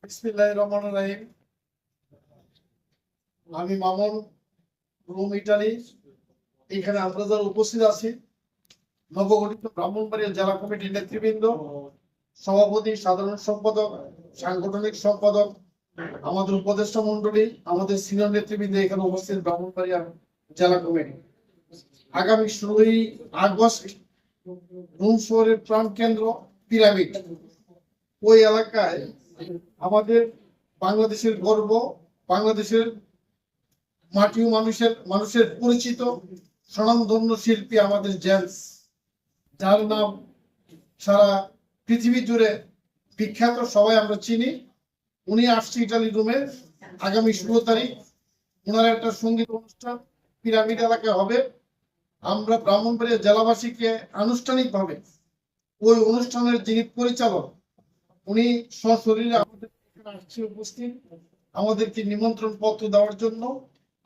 বিসমিল্লাহির রহমানির রহিম। আমি মামুন, রোম, ইটালি। এখানে আমরা যারা উপস্থিত আছি, নবগঠিত ব্রাহ্মণবাড়িয়া জেলা কমিটির নেতৃবৃন্দ, সভাপতি, সাধারণ সম্পাদক, সাংগঠনিক সম্পাদক, আমাদের উপদেষ্টা মন্ডলী, আমাদের সিনিয়র নেতৃবৃন্দ এখানে উপস্থিত ব্রাহ্মণবাড়িয়া জেলা কমিটি। আগামী 16ই আগস্ট রোম শহরের প্রাণ কেন্দ্র পিরামিড, ওই এলাকায় আমাদের বাংলাদেশের গর্ব, বাংলাদেশের মাটি ও মানুষের পরিচিত স্বনামধন্য শিল্পী আমাদের জেমস, যার নাম সারা পৃথিবী জুড়ে বিখ্যাত, সবাই আমরা চিনি। উনি আসছে ইটালি রোমে আগামী 16 তারিখ। ওনার একটা সঙ্গীত অনুষ্ঠান পিরামিড এলাকায় হবে। আমরা ব্রাহ্মণবাড়িয়া জেলাবাসীকে আনুষ্ঠানিকভাবে ওই অনুষ্ঠানের যিনি পরিচালক, উনি সশরীরে আমাদের এখানে আসছে উপস্থিত, আমাদেরকে নিমন্ত্রণ পত্র দেওয়ার জন্য।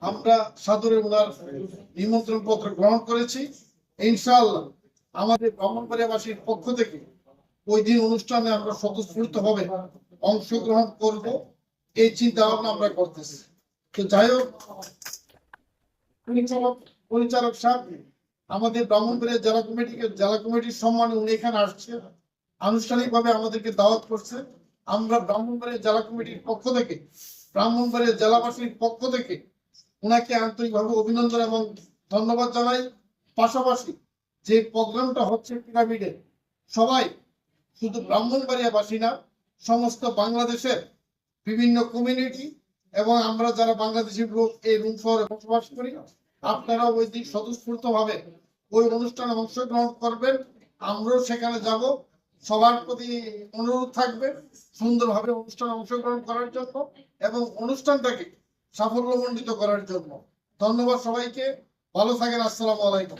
আমরা সাদরে ওনার নিমন্ত্রণ পত্র গ্রহণ করেছি। ইনশাআল্লাহ আমাদের ব্রাহ্মণবাড়িয়াবাসীর পক্ষ থেকে ওই দিন অনুষ্ঠানে আমরা স্বতঃস্ফূর্তভাবে অংশগ্রহণ করব, এই চিন্তা ভাবনা আমরা করতেছি। তো যাই হোক, পরিচালক সাহেব আমাদের ব্রাহ্মণবাড়িয়া জেলা কমিটির সম্মানে উনি এখানে আসছে, আনুষ্ঠানিকভাবে আমাদেরকে দাওয়াত করছে। আমরা ব্রাহ্মণবাড়িয়া জেলা কমিটির পক্ষ থেকে, ব্রাহ্মণবাড়িয়া জেলাবাসীর পক্ষ থেকে ওনাকে আন্তরিকভাবে অভিনন্দন এবং ধন্যবাদ জানাই। পাশাপাশি যে প্রোগ্রামটা হচ্ছে পিরামিডে, সবাই, শুধু ব্রাহ্মণবাড়িয়াবাসী না, সমস্ত বাংলাদেশের বিভিন্ন কমিউনিটি এবং আমরা যারা বাংলাদেশি লোক এই রোম শহরে বসবাস করি, আপনারা ওই দিন স্বতঃস্ফূর্তভাবে ওই অনুষ্ঠানে অংশগ্রহণ করবেন। আমরাও সেখানে যাব। সবার প্রতি অনুরোধ থাকবে সুন্দরভাবে অনুষ্ঠানে অংশগ্রহণ করার জন্য এবং অনুষ্ঠানটাকে সাফল্যমণ্ডিত করার জন্য। ধন্যবাদ সবাইকে, ভালো থাকেন। আসসালামু আলাইকুম।